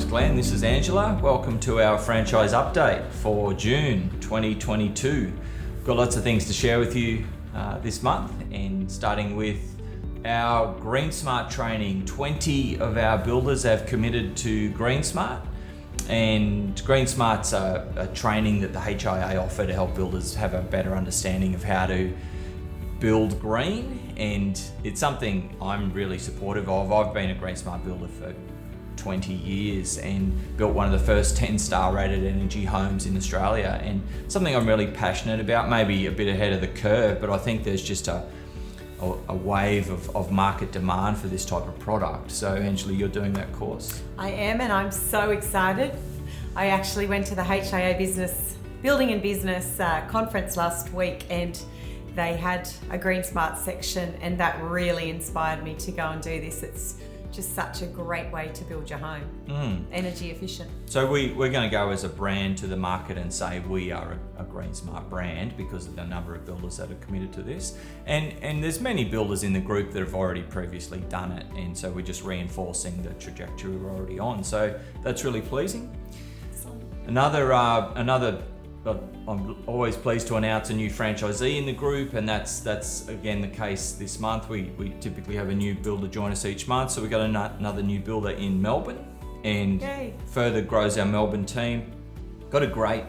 name's Glenn, this is Angela. Welcome to our franchise update for June 2022. Got lots of things to share with you this month, and starting with our Green Smart training. 20 of our builders have committed to Green Smart, and Green Smart's a training that the HIA offer to help builders have a better understanding of how to build green, and it's something I'm really supportive of. I've been a Green Smart builder for 20 years and built one of the first 10-star rated energy homes in Australia, and something I'm really passionate about, maybe a bit ahead of the curve, but I think there's just a wave of market demand for this type of product. So Angela, you're doing that course. I am, and I'm so excited. I actually went to the HIA Building and Business conference last week, and they had a Green Smart section, and that really inspired me to go and do this. It's just such a great way to build your home, energy efficient. So we're going to go as a brand to the market and say we are a Green Smart brand because of the number of builders that are committed to this. And there's many builders in the group that have already previously done it, and so we're just reinforcing the trajectory we're already on. So that's really pleasing. I'm always pleased to announce a new franchisee in the group, and that's again the case this month. We typically have a new builder join us each month, so we've got another new builder in Melbourne, and further grows our Melbourne team. Got a great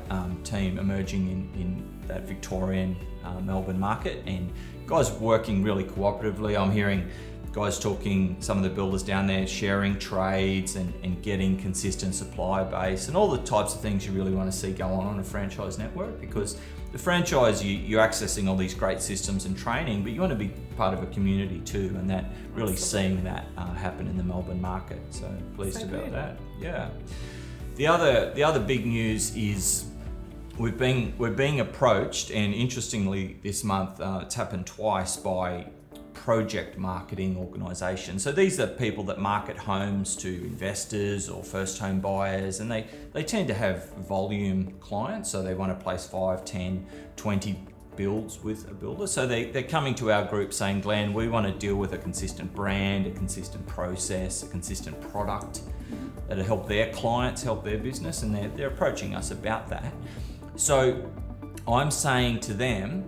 team emerging in that Victorian Melbourne market, and guys working really cooperatively. I'm hearing guys talking, some of the builders down there sharing trades and getting consistent supply base and all the types of things you really want to see go on a franchise network, because the franchise, you're accessing all these great systems and training, but you want to be part of a community too, and that really seeing that happen in the Melbourne market. So pleased about that. Yeah. The other big news is we're being approached, and interestingly this month it's happened twice, by project marketing organisations. So these are people that market homes to investors or first home buyers, and they tend to have volume clients, so they want to place 5, 10, 20 builds with a builder. So they're coming to our group saying, Glenn, we want to deal with a consistent brand, a consistent process, a consistent product that'll help their clients, help their business, and they're approaching us about that. So I'm saying to them,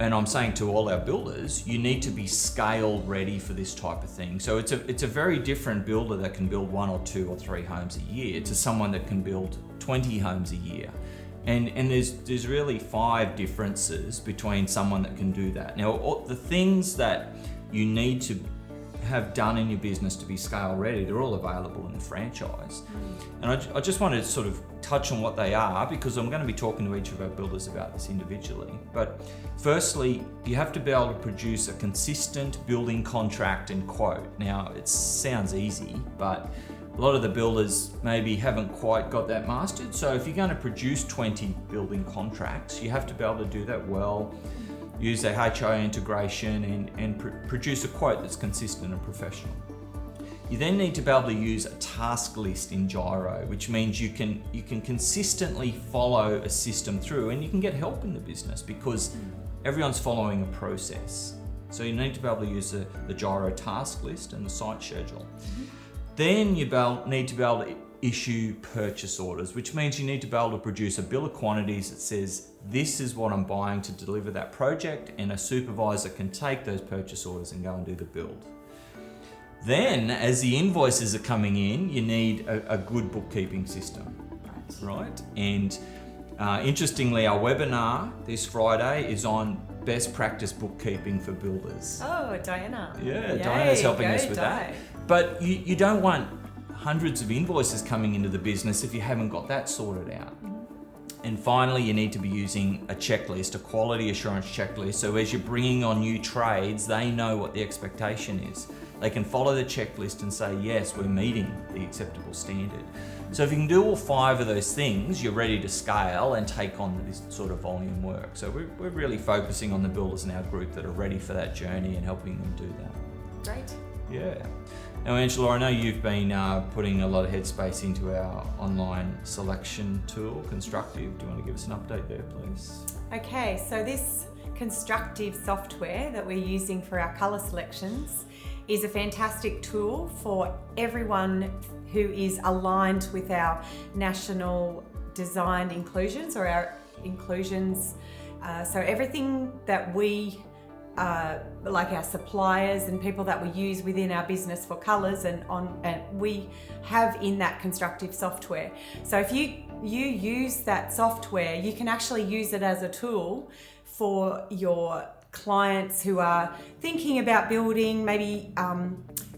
and I'm saying to all our builders, you need to be scale ready for this type of thing. So it's a very different builder that can build 1 or 2 or 3 homes a year to someone that can build 20 homes a year. And there's really 5 differences between someone that can do that. Now, the things that you need to have done in your business to be scale ready, they're all available in the franchise. And I just wanted to sort of touch on what they are, because I'm going to be talking to each of our builders about this individually. But firstly, you have to be able to produce a consistent building contract and quote. Now, it sounds easy, but a lot of the builders maybe haven't quite got that mastered. So if you're going to produce 20 building contracts, you have to be able to do that well, use the HIA integration, and produce a quote that's consistent and professional. You then need to be able to use a task list in Gyro, which means you can consistently follow a system through, and you can get help in the business because everyone's following a process. So you need to be able to use the Gyro task list and the site schedule. Then you need to be able to issue purchase orders, which means you need to be able to produce a bill of quantities that says, this is what I'm buying to deliver that project, and a supervisor can take those purchase orders and go and do the build. Then, as the invoices are coming in, you need a good bookkeeping system, right? And interestingly, our webinar this Friday is on best practice bookkeeping for builders. Oh, Diana. Yeah, Diana's helping us with that. But you don't want hundreds of invoices coming into the business if you haven't got that sorted out. And finally, you need to be using a checklist, a quality assurance checklist. So as you're bringing on new trades, they know what the expectation is. They can follow the checklist and say, yes, we're meeting the acceptable standard. So if you can do all 5 of those things, you're ready to scale and take on this sort of volume work. So we're really focusing on the builders in our group that are ready for that journey and helping them do that. Great. Yeah. Now, Angela, I know you've been putting a lot of headspace into our online selection tool, Constructive. Do you want to give us an update there, please? Okay, so this Constructive software that we're using for our colour selections is a fantastic tool for everyone who is aligned with our national design inclusions or our inclusions. So everything that we, like our suppliers and people that we use within our business for colours and we have in that constructive software. So if you use that software, you can actually use it as a tool for your clients who are thinking about building, maybe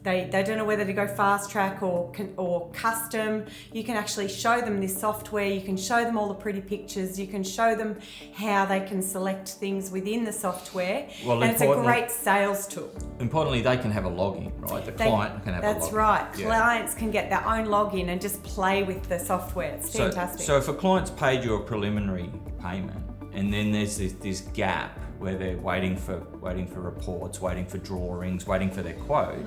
they don't know whether to go fast track or custom. You can actually show them this software, you can show them all the pretty pictures, you can show them how they can select things within the software, and it's a great sales tool. Importantly, they can have a login, right? The client can have a login. That's right. Yeah. Clients can get their own login and just play with the software. It's fantastic. So if a client's paid you a preliminary payment, and then there's this gap where they're waiting for reports, waiting for drawings, waiting for their quote,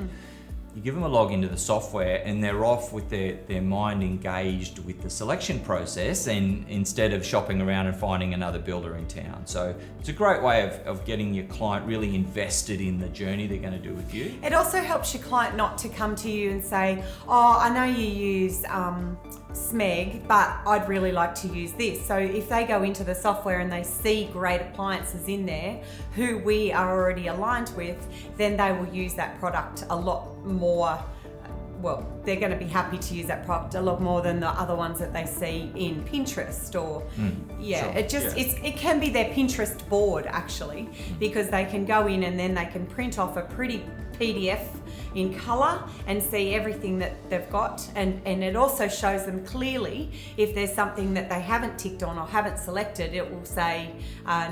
you give them a log into the software and they're off with their mind engaged with the selection process, and instead of shopping around and finding another builder in town. So it's a great way of getting your client really invested in the journey they're going to do with you. It also helps your client not to come to you and say, oh, I know you use SMEG, but I'd really like to use this. So if they go into the software and they see great appliances in there who we are already aligned with, then they will use that product a lot more. Well, they're going to be happy to use that product a lot more than the other ones that they see in Pinterest or it can be their Pinterest board actually, because they can go in and then they can print off a pretty PDF in colour and see everything that they've got, and it also shows them clearly if there's something that they haven't ticked on or haven't selected. It will say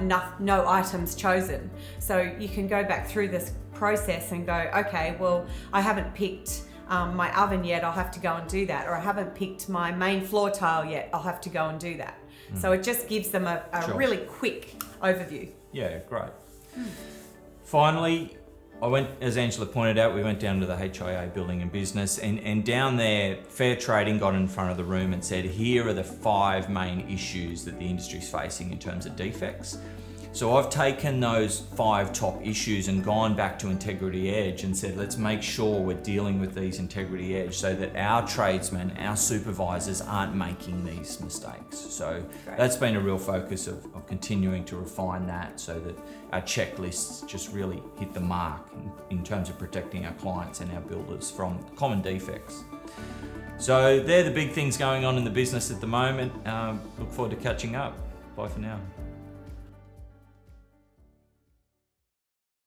no items chosen, so you can go back through this process and go, okay, well, I haven't picked my oven yet, I'll have to go and do that, or I haven't picked my main floor tile yet, I'll have to go and do that. So it just gives them a really quick overview. Yeah, great. Finally, as Angela pointed out, we went down to the HIA Building and Business, and down there, Fair Trading got in front of the room and said, here are the 5 main issues that the industry's facing in terms of defects. So I've taken those 5 top issues and gone back to Integrity Edge and said, let's make sure we're dealing with these Integrity Edge so that our tradesmen, our supervisors aren't making these mistakes. So that's been a real focus of continuing to refine that so that our checklists just really hit the mark in terms of protecting our clients and our builders from common defects. So they're the big things going on in the business at the moment. Look forward to catching up. Bye for now.